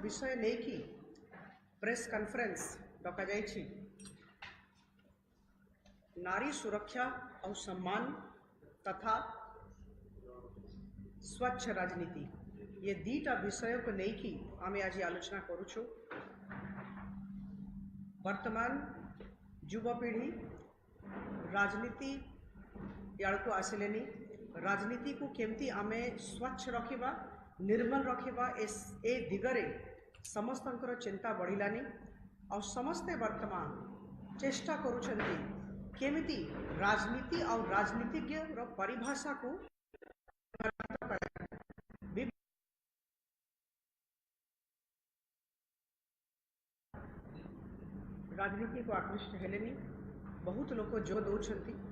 विषय नहीं कि प्रेस कॉन्फ्रेंस डका जाइछि। नारी सुरक्षा और सम्मान तथा स्वच्छ राजनीति, ये दीटा विषय को नहीं कि आमे आज आलोचना करुछु। वर्तमान युवपीढ़ी राजनीति याड़को आसिलेनी। राजनीति को केमती आमे स्वच्छ रखिबा, निर्मल रखिबा ए दिगरे समस्तंकर चिंता बढ़िलानी और समस्ते वर्तमान चेष्टा करुछंती केमिति राजनीति और राजनीतिज्ञ रो परिभाषा को राजनीति को आकृष्ट हेलेनी। बहुत लोग जो दौरान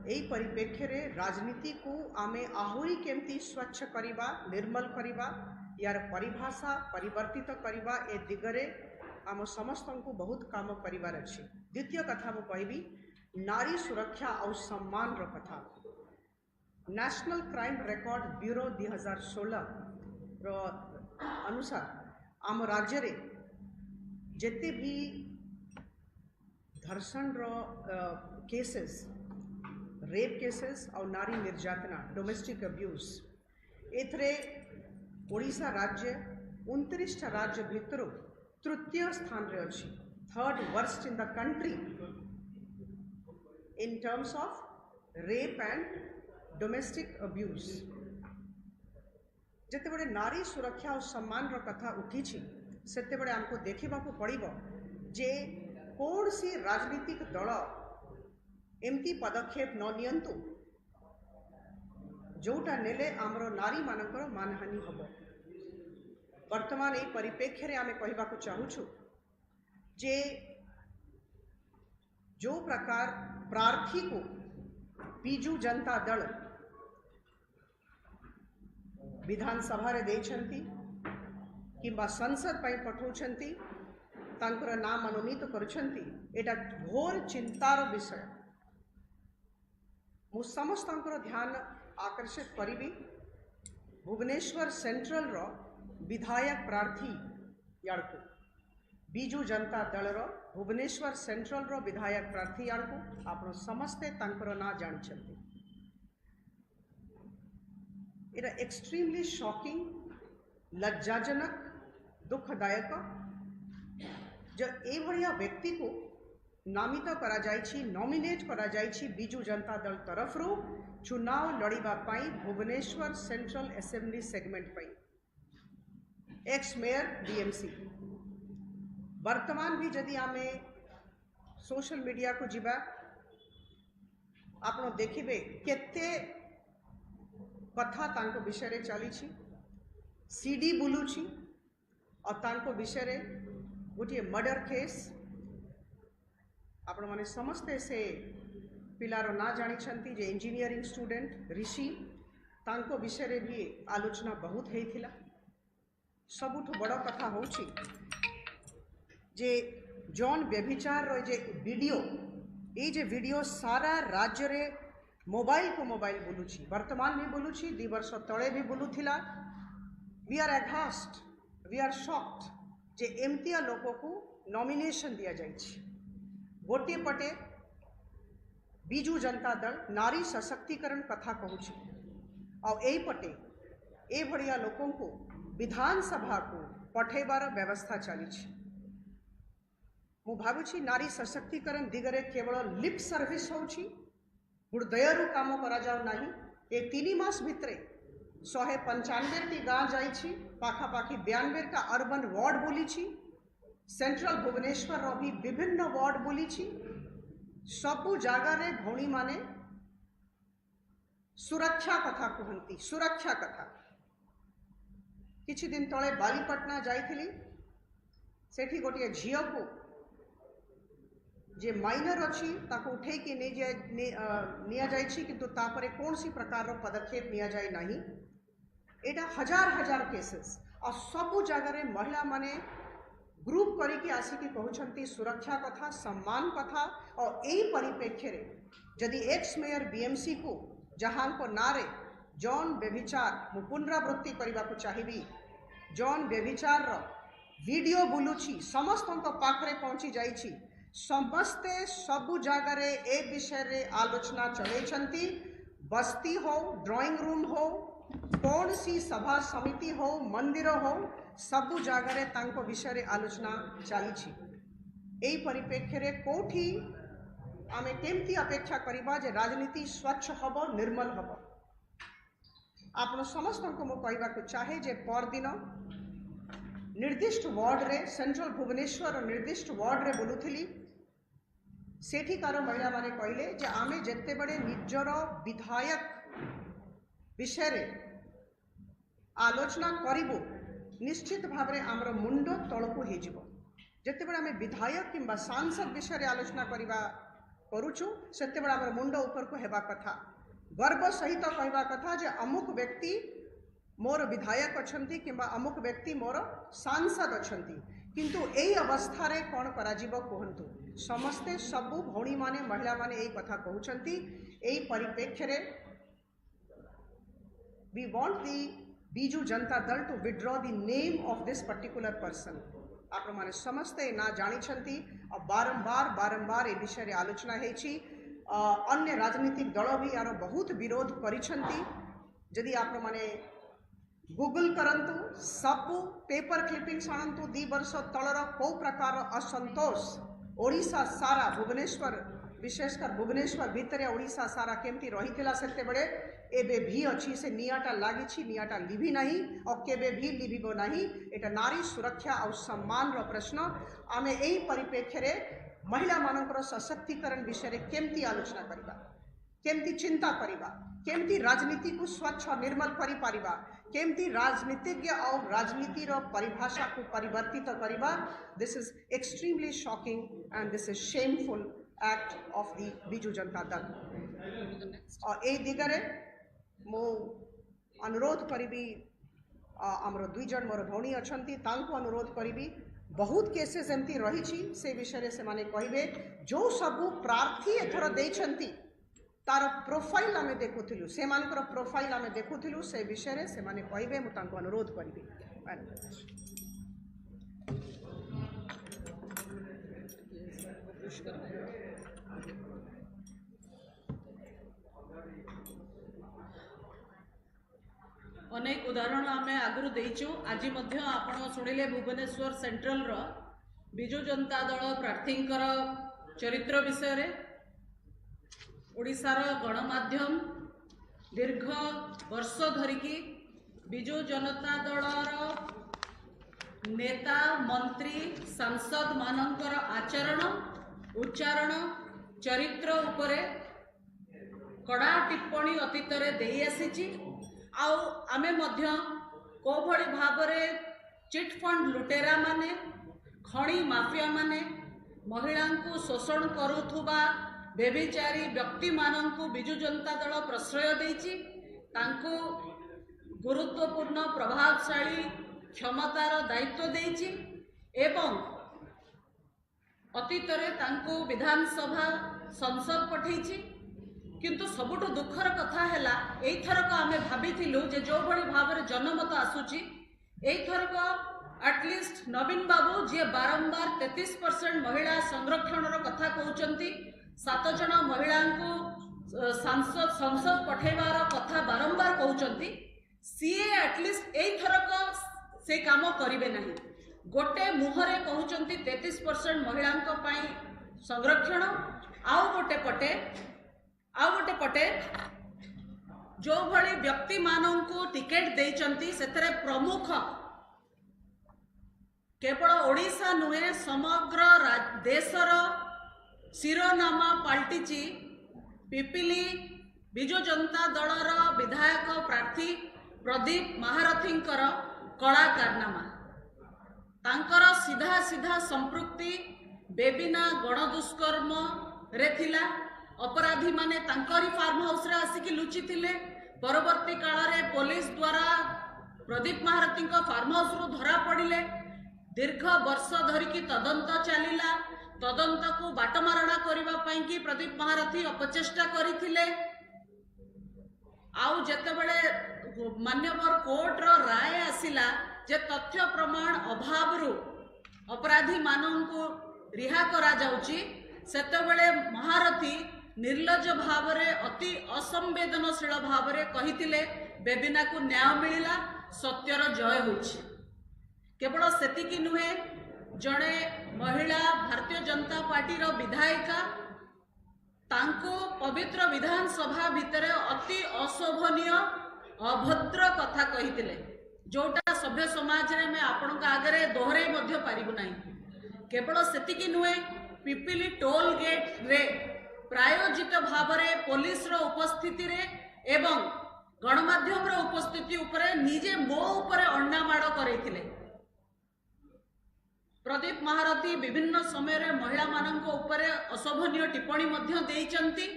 यही परिप्रेक्षी रे राजनीति को आमे आहुरी केमती स्वच्छ करिबा, निर्मल करिबा, यार परिभाषा परिवर्तित करिबा ए दिगरे आम समस्त को बहुत काम करिबार अछि। द्वितीय कथा मु कहबी नारी सुरक्षा और सम्मान रो कथा। नेशनल क्राइम रिकॉर्ड ब्यूरो 2016 रो अनुसार आम राज्य रे जेते भी धर्षण रो केसेस, रेप केसेस और नारी निर्यातना, डोमेस्टिक अब्यूज, एथरे ओडिशा राज्य 29 राज्य भितर तृतीय स्थान रे अछि। Third worst in the country in terms of rape and domestic abuse. जिते बड़े नारी सुरक्षा और सम्मान रो कथा उठी सेते बड़े हमको देखा पड़िबो जे कौन सी राजनीतिक दल एमती पदक्षेप न नियंतु जोटा नेले आमर नारी मानकर मानहानि हम। वर्तमान यही परिप्रेक्षी रे आमे कहबाकू चाहूछु जे जो प्रकार प्रार्थी को बीजू जनता दल विधानसभा रे देछंती किंबा संसद पई पठौछंती, तांकर नाम मनोनीत करुछंती, एटा घोर चिंतार विषय। मु समस्तंकर ध्यान आकर्षित करिबी भुवनेश्वर सेंट्रल रो विधायक प्रार्थी याड़को बीजू जनता दल रो भुवनेश्वर सेंट्रल रो विधायक प्रार्थी याड़को आपण समस्ते तांकर ना जानिछंती। एटा एक्सट्रीमली शॉकिंग, लज्जाजनक, दुखदायक जो ए भलिया व्यक्ति को नामित करा जाइछि, नॉमिनेट करा जाइछि बीजू जनता दल तरफ रो चुनाव लड़ीबा पाई भुवनेश्वर सेंट्रल असेंबली सेगमेंट पाई एक्स मेयर बीएमसी। वर्तमान भी जदि आमे सोशल मीडिया को जीवा आपण देखिबे केते कथा तांको विषय रे चली छी, सीडी बुलुछि और तांको विषय रे गोटे मर्डर केस आपण माने समस्ते से पिलार ना जानी छंती जे इंजीनियरिंग स्टूडेंट ऋषि, तांको विषय रे भी आलोचना बहुत हेइथिला। सबुठ बड़ कथा होछि जे जॉन व्यभिचार रो जे वीडियो, ए जे वीडियो सारा राज्य रे मोबाइल को मोबाइल बोलुछि, वर्तमान भी बोलुछि, 2 वर्ष तले भी बोलुथिला। We are aghast, we are shocked जे एमतिया लोक को नॉमिनेशन दिया जाइछि। गोटे पटे बीजू जनता दल नारी सशक्तिकरण कथा कहूछि और यही पटे ए भड़िया लोकों को विधानसभा को पठेबार व्यवस्था चली। मु भाबुछि नारी सशक्तिकरण दिगरे केवल लिप सर्विस होछि, हृदयरु काम करा जाउ नाही। ए 3 मास भितरे 195 टी गाँ जाइछि, पाखापाखि 92 का अर्बन वार्ड बोली छी, सेंट्रल भुवनेश्वर रो भी विभिन्न वार्ड बोली छी। सबु जगार भौणी माने सुरक्षा कथा कहती, सुरक्षा कथा। किछि दिन तले बालीपटना जाइथिली, सेठी गोटे झियो को जे माइनर अच्छी ताको उठे कि निया जाइछि, किंतु तापरे कौन सी प्रकार रो पदक्षेप निया जाय नहीं। एटा हजार हजार केसेस और सबु जगार महिला माने ग्रुप करिके आसिकी कहउछंती सुरक्षा कथा, सम्मान कथा। और यही परिप्रेक्षी रे जदि एक्स मेयर बीएमसी को जहां को नारे जॉन व्यभिचार मु पुनरावृत्ति करने को चाहिए, जॉन व्यभिचार वीडियो बुलुची समस्त पाखरे पहुंची जाइछि समस्ते सबु जगार ए विषय रे आलोचना चलैछंती बस्ती हो ड्राइंग रूम हो कौन सी सभा समिति हो मंदिर हो सबु जगार तांको विषय रे आलोचना चली एई परिप्रेक्ष्य रे कोठी आमे केमती अपेक्षा करिबा जे राजनीति स्वच्छ हबो निर्मल हबो आपण समस्त को मु कहबा को चाहे जे परदिन निर्दिष्ट वार्ड रे सेंट्रल भुवनेश्वर निर्दिष्ट वार्ड रे बोलुथिली सेठिकार महिला माने कहले जे आमे जेते बड़े निजर विधायक विषय रे आलोचना करिबो निश्चित भाव रे आमर मुंड तळकु हे जिवो जेते बड़े आमे विधायक किंबा सांसद विषय रे आलोचना करिबा करूछु सेते बड़े आमर मुंड ऊपर को हेबा कथा गर्व सहित कहबा कथा जे अमुक व्यक्ति मोर विधायक अछंती किंबा अमुक व्यक्ति मोर सांसद अछंती किंतु एई अवस्था रे कोन करा जीवो कहंतु समस्ते सबु भौणी माने महिला माने एई कथा कहउछंती एई परिप्रेक्ष्य रे we want the Biju Janata Dal to withdraw the name of this particular person आप माने समस्ते ना जानी छंती और बारंबार ए विषय रे आलोचना हेछि अन्य राजनीतिक दल भी यार बहुत विरोध करिछंती यदि आप माने गूगल करंतु सबु पेपर क्लिपिंग्स आणंतु 2 वर्ष तलर को प्रकार असंतोष ओडिशा सारा भुवनेश्वर विशेषकर भुवनेश्वर भितर ओडिशा सारा केमती रही सेते बड़े एबे भी अच्छी से नियाटा लागी नियाटा लिभि नहीं और केबे भी लिभिबो नहीं एटा नारी सुरक्षा और सम्मान रो प्रश्न आमे एई परिप्रेक्ष्य रे महिला मानकर सशक्तिकरण विषय रे केमती आलोचना करिबा केमती चिंता करिबा केमती राजनीति को स्वच्छ और निर्मल करि पारिबा केमती राजनीतिज्ञ और राजनीति रो परिभाषा को परिवर्तित करिबा this is extremely shocking and this is shameful act of the Biju Janata Dal और ए दिगरे मो अनुरोध करी आमर 2 जन मोर भौणी अछंती तांको अनुरोध करी बहुत केसेस एमती रही से विषय से माने कहबे जो सबू प्रार्थी एथर देछंती तार प्रोफाइल आमे देखुथिलु से मानकर प्रोफाइल आमे देखुथिलु से विषय रे से माने कहबे मु तांको अनुरोध करी अनेक उदाहरण आम आगु देचु आज आपण शुणिले भुवनेश्वर सेंट्रल रो बिजू जनता दल प्रार्थी चरित्र विषय रे ओडिशार गणमाध्यम दीर्घ वर्ष धरिकी बिजू जनता दलर नेता मंत्री सांसद मानकर आचरण उच्चारण चरित्र उपरे कड़ा टिप्पणी अतीत रे देई आसीची आउ आमे मध्य कोभली भाबरे चिट फंड लुटेरा माने खणी माफिया माने महिला को शोषण करुथुबा बेबिचारी व्यक्ति मानंकु बिजू जनता दल प्रश्रय देइछि तांको गुरुत्वपूर्ण प्रभावशाली क्षमतार दायित्व देइछि एवं अतीत रे तांको विधानसभा संसद पठेइछि किंतु सबुठु दुखर कथा हैला एई थरक आमे भाबिथिलु जे जो भली भाबरे जनमत आसुची एई थरक एटलिस्ट नवीन बाबू जे बारंबार 33% महिला संरक्षण रो कथा कहउचंती 7 जन महिला को संसद पठेबार कथा बारंबार कहउचंती सीए एटलिस्ट एई थरक से काम करिवे नाही गोटे मुहरे कहउचंती 33% महिला को पई संरक्षण आउ गोटे पटे जो भली व्यक्ति मानों को टिकेट देइचंती सेतरे प्रमुख केवल ओडिशा नुहे समग्र देशर शिरोनामा पलटिची पिपिली बिजू जनता दलर विधायक प्रार्थी प्रदीप महारथींकर कला कारनामा तांकर सीधा सीधा संपृक्ति बेबिना गणदुष्कर्म रे थिला अपराधी माने तांकरी फार्म हाउस रे आसिकी लुचि थिले परवर्ती काल रे पुलिस द्वारा प्रदीप महारथी फार्म हाउस रु धरा पड़िले दीर्घ वर्ष धरिकी तदंत चलिला तदंत को बाटमारणा करबा पई कि प्रदीप महारथी अपचेष्टा करिथिले आउ जेतेबेले मान्यवर कोर्ट रो राय आसिला जे तथ्य प्रमाण अभाव रु अपराधी मानू रिहा करा जाउची सेतबेले महारथी निर्लज भावरे अति असंवेदनशील भावरे कहिथिले बेबिना को न्याय मिलिला सत्यर जय होछि। केवल सेतिकी नुहे जड़े महिला भारतीय जनता पार्टी रो विधायिका तांको पवित्र विधानसभा भितर अति अशोभनीय अभद्र कथा कहिथिले जोटा सभ्य समाज रे में आपण आगे दोहरे मध्य पारिबु नाही। केवल सेतिकी नुहे पिपिली टोल गेट रे प्रायोजित भावरे पुलिस रो उपस्थिति रे एवं गणमाध्यम रो उपस्थिति उपरे निजे मो उपरे अंडा माड़ करैथिले। प्रदीप महारथी विभिन्न समय रे महिला मानक उपरे अशोभनीय टिप्पणी मध्य देइचंती।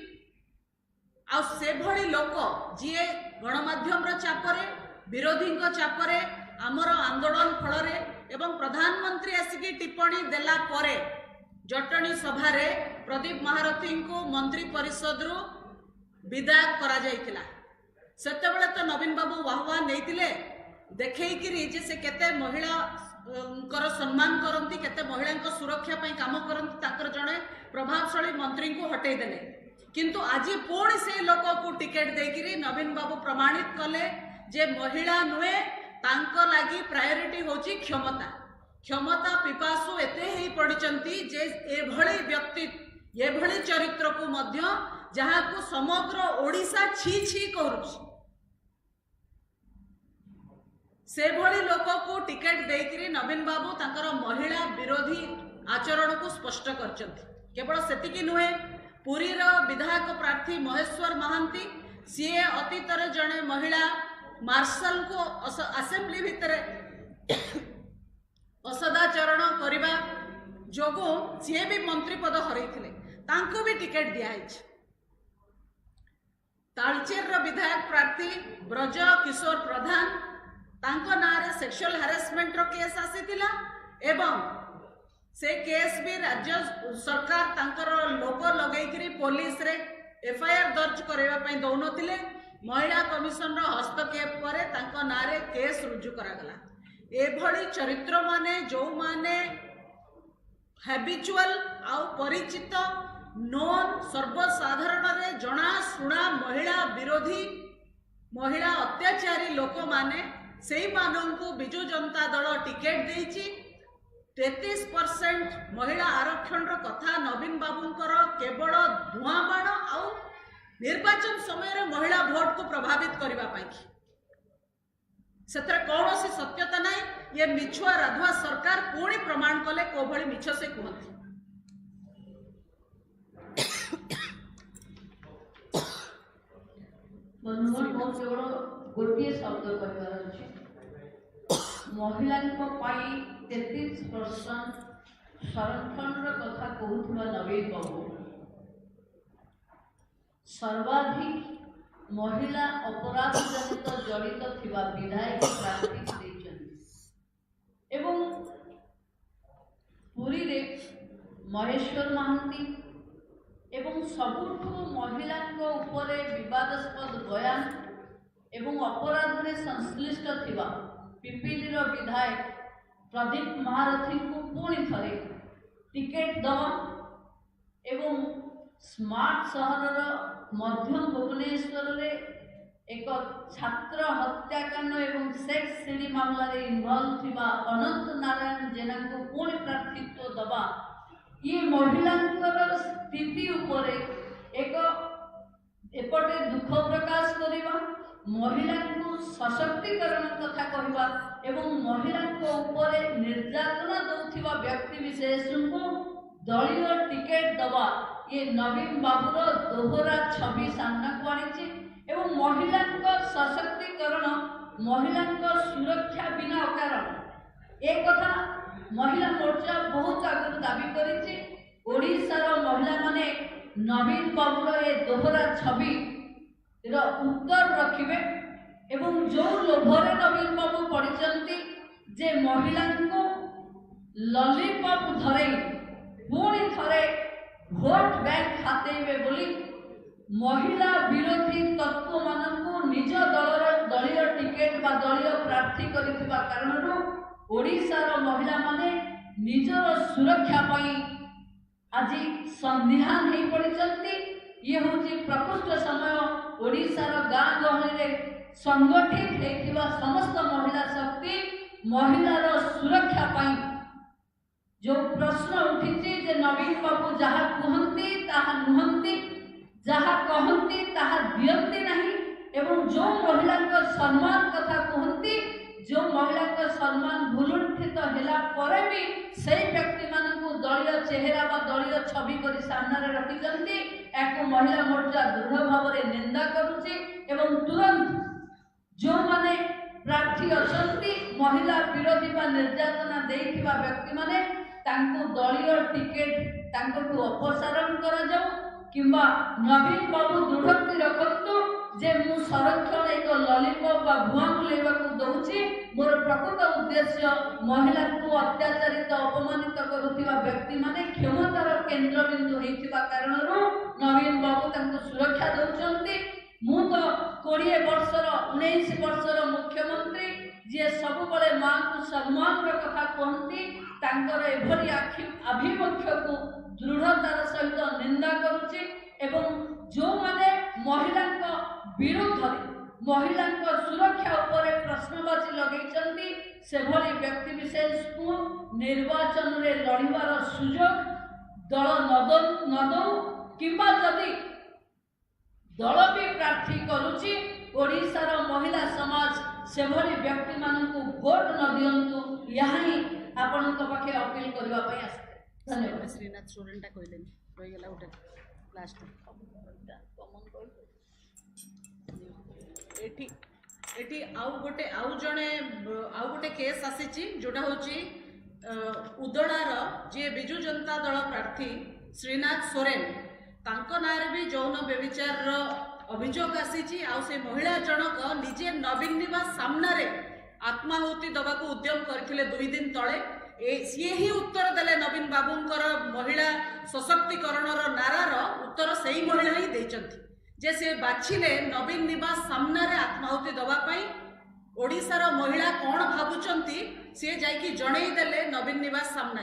आ से भली लोक जिए गणमाध्यम रो चापरे विरोधी चापरे आमर आंदोलन फल एवं प्रधानमंत्री आसिकी टिप्पणी देला परे जटणी सभा रे प्रदीप महारथी को मंत्री परिषद रु विदाय करा जाइतिला। सेतेबेले तो नवीन बाबू वाहवा नैतिले देखैकिरी जे से केते महिला कर सम्मान करती केते महिला सुरक्षा पई काम करती ताकर जणे प्रभावशाली मंत्री को हटै देले। किंतु आज पुणी से लोक को टिकेट देकिरी नवीन बाबू प्रमाणित कले जे महिला नुए तांको लागी प्रायोरिटी होची क्षमता। क्षमता पिपासु एते ही पड़िचंती जे एभली व्यक्ति एभली चरित्र को मध्य जहाँ को समग्र ओडिशा छी छी करुछि से भली लोक को टिकेट देकिरी नवीन बाबू तांकर महिला विरोधी आचरण को स्पष्ट करचंती। केवल सेतिकी नुहे पुरी रो विधायक प्रार्थी महेश्वर महांती सीए अतीत रे जणे महिला मार्शल को असेंबली भितर असदाचरण करने जोगु सी भी मंत्री पद हरैथिले तांको भी टिकेट दिया है। तालचेर विधायक प्रार्थी ब्रज किशोर प्रधान तांको नारे सेक्सुअल हारासमेंट रो केस आसीतिला एवं से केस भी राज्य सरकार तांकर लोक लगैकरी पुलिस रे एफआईआर दर्ज करबा पई दौनथिले। महिला कमिशन रो हस्तक्षेप परे तांको नारे केस रुजु करागला। एभली चरित्र माने जो माने हैबिचुअल आउ परिचित नोन सर्वसाधारण रे जणा सुना महिला विरोधी महिला अत्याचारी लोक माने सेई माननकु बिजु जनता दल टिकेट देइछि। 33% महिला आरक्षण रो कथा नवीन बाबूंकर केवल धुआं बाण आउ निर्वाचन समय रे महिला भोट को प्रभावित करबा पाई सेतरे कौन सी सत्यता नहीं। ये मिछुआ राधुआ सरकार पुणी प्रमाण कले को भली मिछ से कहती। बंधुगण बहुत केवल गोटे शब्द कहबार अछि महिला 33% संरक्षण कथा कहूथुवा नवीन बाबू सर्वाधिक महिला अपराध जनित जड़ित थिबा विधायक प्रार्थी देइछन्ति एवं पुरी रे महेश्वर महांती एवं सबुठु महिला को ऊपर विवादास्पद बयान एवं अपराध रे संश्लिष्ट थिबा पिपिली रो विधायक प्रदीप महारथी को पुणी थरे टिकेट दवा एवं स्मार्ट सहर मध्य भुवनेश्वर रे एक छात्र हत्याकांड एवं सेक्स सीडी मामला रे इन्वॉल्व थिबा अनंत नारायण जेना को पुणी प्रार्थित्व दवा ये महिलांकर स्थिति उपरे एक एपटे दुख प्रकाश करिबा महिला को सशक्तिकरण कथा कहबा एवं महिला को उपरे निर्यातना दउथिबा व्यक्ति विशेष को दलीय टिकेट दवा ये नवीन बाबूर दोहरा छवि सामना को आनी एवं महिला सशक्तिकरण महिला सुरक्षा बिना अकारण एक कथा महिला मोर्चा बहुत आगु दाबी करिछि। ओडिशार महिला माने नवीन बाबूर ए दोहरा छवि रो उत्तर रखिबे एवं जो लोभरे नवीन बाबू पड़िचंती जे महिला को लॉलीपॉप धरे पुणी थरे भोट बैंक खातेबे बोली महिला विरोधी तत्व मानकु निज दलीय टिकेट बा दलीय प्रार्थी करिथिबा कारणरू ओडिशार महिला माने निजर सुरक्षा पाई आज संदिहान हो पड़ती। ये हूँ प्रकृष्ट समय ओडिशार गाँ गहली रे संगठित होइथिबा समस्त महिला शक्ति महिलार सुरक्षा पाई जो प्रश्न उठी जे नवीन बाबू जहाँ कहती ताहा नुहंती, जहाँ कहती ताहा दियंती नहीं, एवं जो महिला को सम्मान कथा कहती, जो महिला को सम्मान भूलुंठित होला परे भी से व्यक्ति मानकु दलीय चेहरा बा दलीय छवि करी सामने रखिजंती। एको महिला मोर्चा दृढ़ भाव में निंदा करुची एवं तुरंत जो माने प्रार्थी अछंती महिला विरोधी बा निर्यातना देइथिबा व्यक्ति माने तांको दलीय टिकेट तांको अपसारण करा जाऊ किंबा नवीन बाबू दृढ़ोक्ति रखतु जे मु संरक्षण एक लॉलीपॉप बा भुआ बुलेवा को दउची। मोर प्रकृत उद्देश्य महिला को अत्याचारित अपमानित करुथिबा व्यक्ति माने क्षमतार केंद्रबिंदु हेथिबा कारणरू नवीन बाबू तांको सुरक्षा दउचंती। मु तो 20 वर्षर 19 वर्षर मुख्यमंत्री जे सब बळे मां को सम्मान र कथा कहती तांकर एभली आभिमुख्य को दृढ़तार सहित निंदा करुची एवं जो माने महिला विरोध महिला सुरक्षा उपरे प्रश्नवाची लगेचंती से भली व्यक्ति विशेष को निर्वाचन रे लड़िबार सुजोग दल नदौ किंबा जदि दल भी प्रार्थी करुची ओडिशार महिला समाज से भली व्यक्ति मानकु भोट न दियंतु यहाँ ही आपण पाखे अपील करबा पई आसे। धन्यवाद। श्रीनाथ स्टूडेंट कहले रही गला उठे लास्ट एठी एठी आउ गोटे केस आसीची जोटा होची उदड़ार जे बिजु जनता दल प्रार्थी श्रीनाथ सोरेन तांको नारे भी यौन व्यभिचार अभियोग आसीची। आउ से महिला जनक निजे नवीन निवास सामने आत्माहुति दबाक उद्यम करथिले 2 दिन तले सी ही उत्तर देले नवीन बाबूंकर महिला सशक्तिकरणर नारार उत्तर सही महिला ही देचंती जे से बाछिले नवीन निवास सामने आत्माहुति दबा पाई। ओडिशार महिला कौन भाबुचंती सी जाइकी जणई देले नवीन निवास सामने।